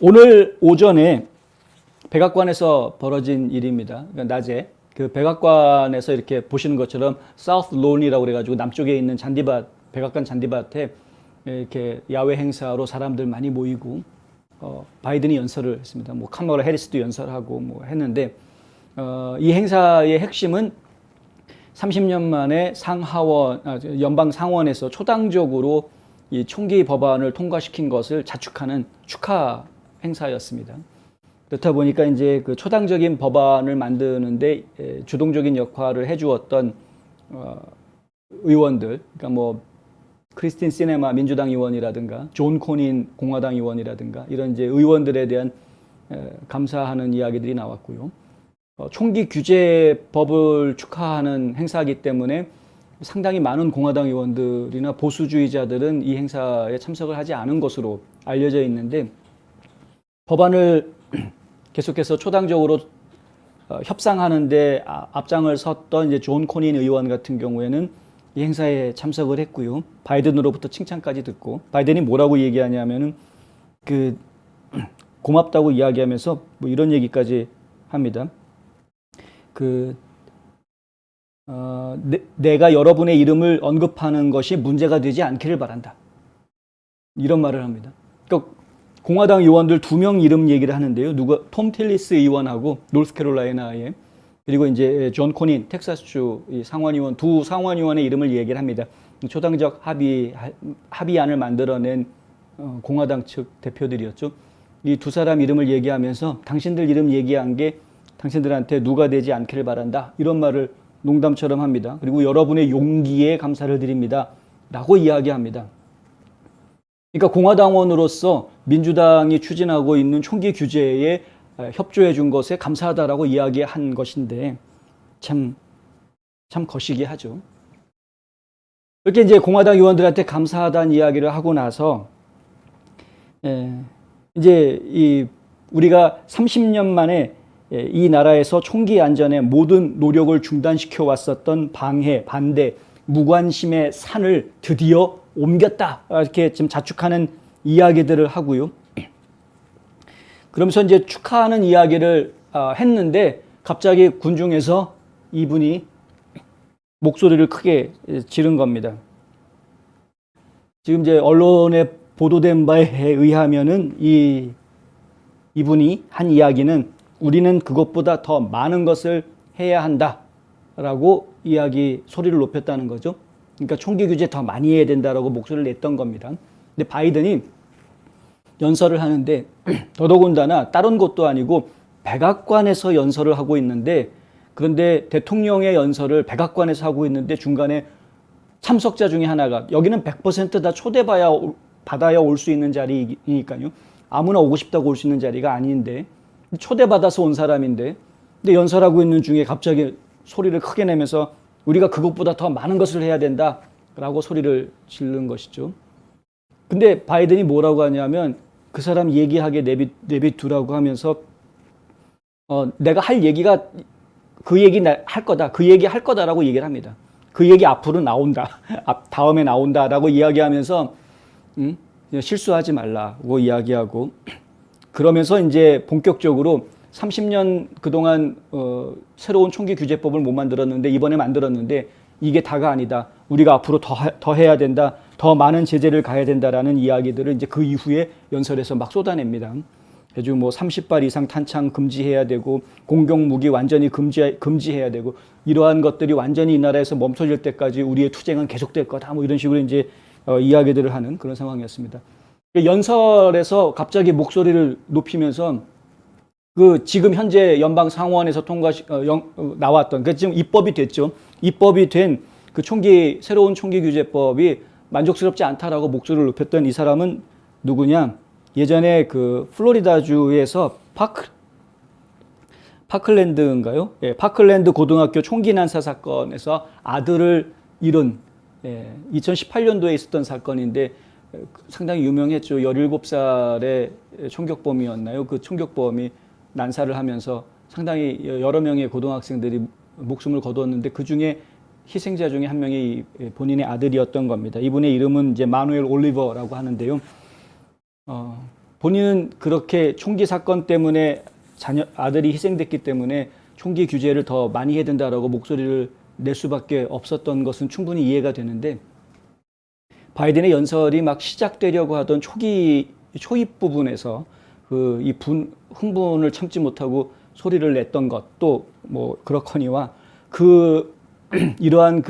오늘 오전에 백악관에서 벌어진 일입니다. 그러니까 낮에 그 백악관에서 이렇게 보시는 것처럼 사우스 론이라고 그래가지고 남쪽에 있는 잔디밭, 백악관 잔디밭에 이렇게 야외 행사로 사람들 많이 모이고 바이든이 연설을 했습니다. 뭐 카멀라 해리스도 연설하고 뭐 했는데 이 행사의 핵심은 30년 만에 연방 상원에서 초당적으로 이 총기 법안을 통과시킨 것을 자축하는 축하 행사였습니다. 그렇다 보니까 이제 그 초당적인 법안을 만드는데 주동적인 역할을 해주었던 의원들, 그러니까 뭐 크리스틴 시네마 민주당 의원이라든가 존 코닌 공화당 의원이라든가 이런 이제 의원들에 대한 감사하는 이야기들이 나왔고요. 총기 규제법을 축하하는 행사이기 때문에 상당히 많은 공화당 의원들이나 보수주의자들은 이 행사에 참석을 하지 않은 것으로 알려져 있는데 법안을 계속해서 초당적으로 협상하는데 앞장을 섰던 이제 존 코닌 의원 같은 경우에는 이 행사에 참석을 했고요. 바이든으로부터 칭찬까지 듣고 바이든이 뭐라고 얘기하냐면은 그 고맙다고 이야기하면서 뭐 이런 얘기까지 합니다. 내가 여러분의 이름을 언급하는 것이 문제가 되지 않기를 바란다. 이런 말을 합니다. 그러니까 공화당 의원들 2명 이름 얘기를 하는데요. 톰 틸리스 의원하고 노스캐롤라이나에 그리고 이제 존 코닌 텍사스주 상원의원 두 상원의원의 이름을 얘기를 합니다. 초당적 합의안을 만들어낸 공화당 측 대표들이었죠. 이 두 사람 이름을 얘기하면서 당신들 이름 얘기한 게 당신들한테 누가 되지 않기를 바란다. 이런 말을 농담처럼 합니다. 그리고 여러분의 용기에 감사를 드립니다. 라고 이야기합니다. 그러니까 공화당원으로서 민주당이 추진하고 있는 총기 규제에 협조해 준 것에 감사하다라고 이야기한 것인데 참 거시기 하죠. 이렇게 이제 공화당 의원들한테 감사하다는 이야기를 하고 나서 이제 우리가 30년 만에 이 나라에서 총기 안전에 모든 노력을 중단시켜 왔었던 방해, 반대, 무관심의 산을 드디어 옮겼다. 이렇게 지금 자축하는 이야기들을 하고요. 그러면서 이제 축하하는 이야기를 했는데 갑자기 군중에서 이분이 목소리를 크게 지른 겁니다. 지금 이제 언론에 보도된 바에 의하면은 이분이 한 이야기는 우리는 그것보다 더 많은 것을 해야 한다라고 소리를 높였다는 거죠. 그러니까 총기 규제 더 많이 해야 된다라고 목소리를 냈던 겁니다. 근데 바이든이 연설을 하는데 더더군다나 다른 곳도 아니고 백악관에서 연설을 하고 있는데 그런데 대통령의 연설을 백악관에서 하고 있는데 중간에 참석자 중에 하나가 여기는 100% 다 받아야 올 수 있는 자리이니까요. 아무나 오고 싶다고 올 수 있는 자리가 아닌데 초대받아서 온 사람인데 근데 연설하고 있는 중에 갑자기 소리를 크게 내면서 우리가 그것보다 더 많은 것을 해야 된다라고 소리를 지른 것이죠. 근데 바이든이 뭐라고 하냐면 그 사람 얘기하게 내비두라고 하면서 내가 할 얘기가 그 얘기 할 거다. 그 얘기 할 거다라고 얘기를 합니다. 그 얘기 앞으로 나온다. 다음에 나온다라고 이야기하면서 실수하지 말라고 이야기하고 그러면서 이제 본격적으로 30년 그동안 새로운 총기 규제법을 못 만들었는데 이번에 만들었는데 이게 다가 아니다. 우리가 앞으로 더 해야 된다. 더 많은 제재를 가야 된다라는 이야기들을 이제 그 이후에 연설에서 막 쏟아냅니다. 그래서 뭐 30발 이상 탄창 금지해야 되고 공격 무기 완전히 금지해야 되고 이러한 것들이 완전히 이 나라에서 멈춰질 때까지 우리의 투쟁은 계속될 거다. 뭐 이런 식으로 이제 이야기들을 하는 그런 상황이었습니다. 연설에서 갑자기 목소리를 높이면서 지금 현재 연방 상원에서 나왔던 지금 입법이 됐죠. 입법이 된 그 새로운 총기 규제법이 만족스럽지 않다라고 목소리를 높였던 이 사람은 누구냐? 예전에 그 플로리다주에서 파클랜드인가요? 예, 파클랜드 고등학교 총기 난사 사건에서 아들을 잃은 2018년도에 있었던 사건인데 상당히 유명했죠. 17살의 총격범이었나요? 그 총격범이 난사를 하면서 상당히 여러 명의 고등학생들이 목숨을 거두었는데 그 중에 희생자 중에 한 명이 본인의 아들이었던 겁니다. 이분의 이름은 이제 마누엘 올리버라고 하는데요. 본인은 그렇게 총기 사건 때문에 아들이 희생됐기 때문에 총기 규제를 더 많이 해야 된다라고 목소리를 낼 수밖에 없었던 것은 충분히 이해가 되는데, 바이든의 연설이 막 시작되려고 하던 초입 부분에서 흥분을 참지 못하고 소리를 냈던 것, 또 뭐 그렇거니와 이러한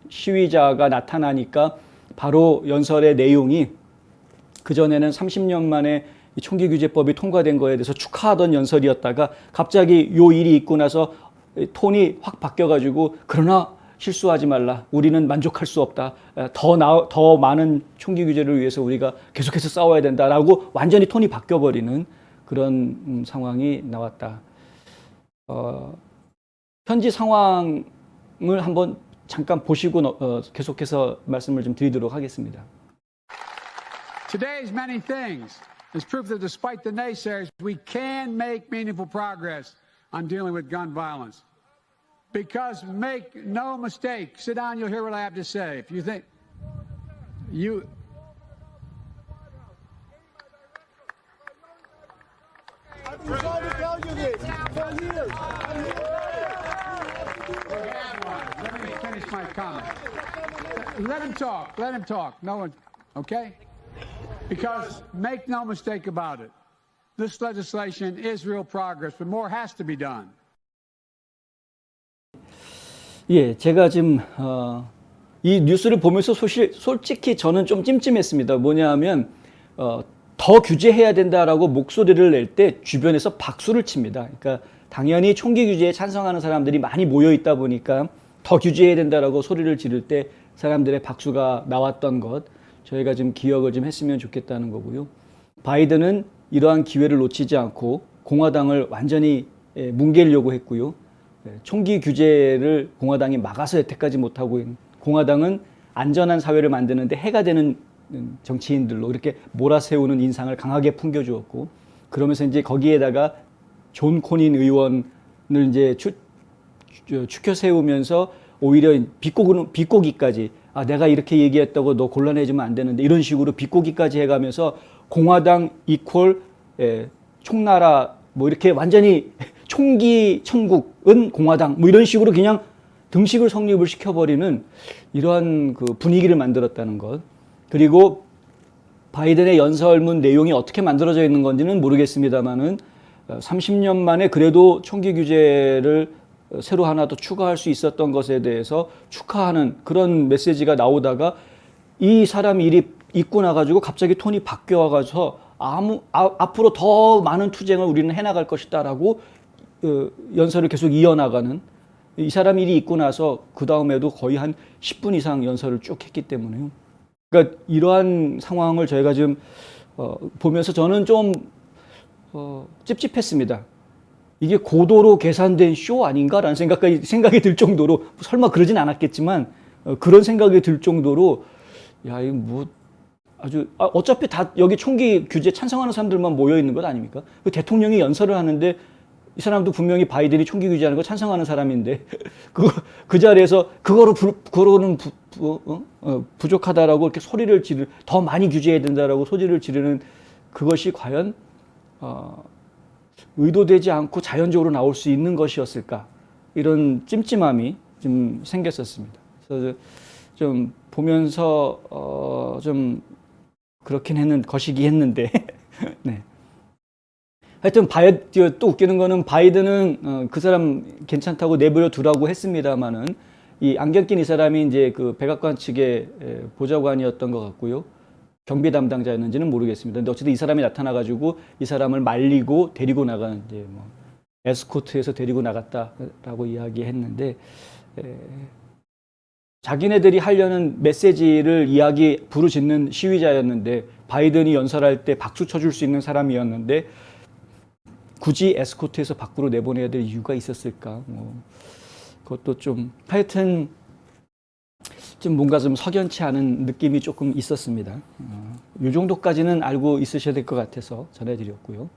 시위자가 나타나니까 바로 연설의 내용이 그전에는 30년 만에 총기 규제법이 통과된 거에 대해서 축하하던 연설이었다가 갑자기 요 일이 있고 나서 톤이 확 바뀌어가지고, 그러나 실수하지 말라, 우리는 만족할 수 없다, 더 많은 총기 규제를 위해서 우리가 계속해서 싸워야 된다라고 완전히 톤이 바뀌어버리는 그런 상황이 나왔다. 현지 상황을 한번 잠깐 보시고 계속해서 말씀을 좀 드리도록 하겠습니다. Today's many things is proof that despite the naysayers, we can make meaningful progress on dealing with gun violence. Because make no mistake, sit down, you'll hear what I have to say. If you think you I've been trying to tell you this for years. let me finish my comment. Let him talk. Let him talk. No one, okay? Because make no mistake about it, this legislation is real progress, but more has to be done. 예, 제가 지금 이 뉴스를 보면서 솔직히 저는 좀 찜찜했습니다. 뭐냐 하면 더 규제해야 된다라고 목소리를 낼 때 주변에서 박수를 칩니다. 그러니까 당연히 총기 규제에 찬성하는 사람들이 많이 모여 있다 보니까 더 규제해야 된다라고 소리를 지를 때 사람들의 박수가 나왔던 것, 저희가 좀 기억을 좀 했으면 좋겠다는 거고요. 바이든은 이러한 기회를 놓치지 않고 공화당을 완전히 뭉개려고 했고요. 총기 규제를 공화당이 막아서 여태까지 못하고, 공화당은 안전한 사회를 만드는데 해가 되는 정치인들로 이렇게 몰아세우는 인상을 강하게 풍겨주었고, 그러면서 이제 거기에다가 존 코닌 의원을 이제 추켜 세우면서 오히려 비꼬기까지, 내가 이렇게 얘기했다고 너 곤란해지면 안 되는데, 이런 식으로 비꼬기까지 해가면서 공화당 이퀄 총나라 뭐 이렇게 완전히 총기 천국은 공화당 뭐 이런 식으로 그냥 등식을 성립을 시켜버리는 이러한 분위기를 만들었다는 것. 그리고 바이든의 연설문 내용이 어떻게 만들어져 있는 건지는 모르겠습니다만은 30년 만에 그래도 총기 규제를 새로 하나 더 추가할 수 있었던 것에 대해서 축하하는 그런 메시지가 나오다가 이 사람 일이 있고 나가지고 갑자기 톤이 바뀌어가서 앞으로 더 많은 투쟁을 우리는 해나갈 것이다라고 연설을 계속 이어나가는, 이 사람 일이 있고 나서 그 다음에도 거의 한 10분 이상 연설을 쭉 했기 때문에요. 그러니까 이러한 상황을 저희가 지금 보면서 저는 좀 찝찝했습니다. 이게 고도로 계산된 쇼 아닌가라는 생각이 들 정도로, 설마 그러진 않았겠지만 그런 생각이 들 정도로, 야, 이거 뭐 아주 어차피 다 여기 총기 규제 찬성하는 사람들만 모여 있는 것 아닙니까? 그 대통령이 연설을 하는데 이 사람도 분명히 바이든이 총기 규제하는 거 찬성하는 사람인데 그 자리에서 그거로는 부족하다라고 이렇게 소리를 더 많이 규제해야 된다라고 소리를 지르는 그것이 과연 의도되지 않고 자연적으로 나올 수 있는 것이었을까, 이런 찜찜함이 좀 생겼었습니다. 그래서 좀 보면서 좀 그렇긴 거시기 했는데 네. 하여튼 또 웃기는 거는 바이든은 그 사람 괜찮다고 내버려 두라고 했습니다만은 이 안경 낀 이 사람이 이제 그 백악관 측의 보좌관이었던 것 같고요. 경비 담당자였는지는 모르겠습니다. 근데 어쨌든 이 사람이 나타나가지고 이 사람을 말리고 데리고 나간, 이제 뭐 에스코트에서 데리고 나갔다라고 이야기했는데, 자기네들이 하려는 메시지를 부르짖는 시위자였는데, 바이든이 연설할 때 박수 쳐줄 수 있는 사람이었는데 굳이 에스코트에서 밖으로 내보내야 될 이유가 있었을까? 그것도 좀 하여튼 좀 뭔가 좀 석연치 않은 느낌이 조금 있었습니다. 이 정도까지는 알고 있으셔야 될 것 같아서 전해드렸고요.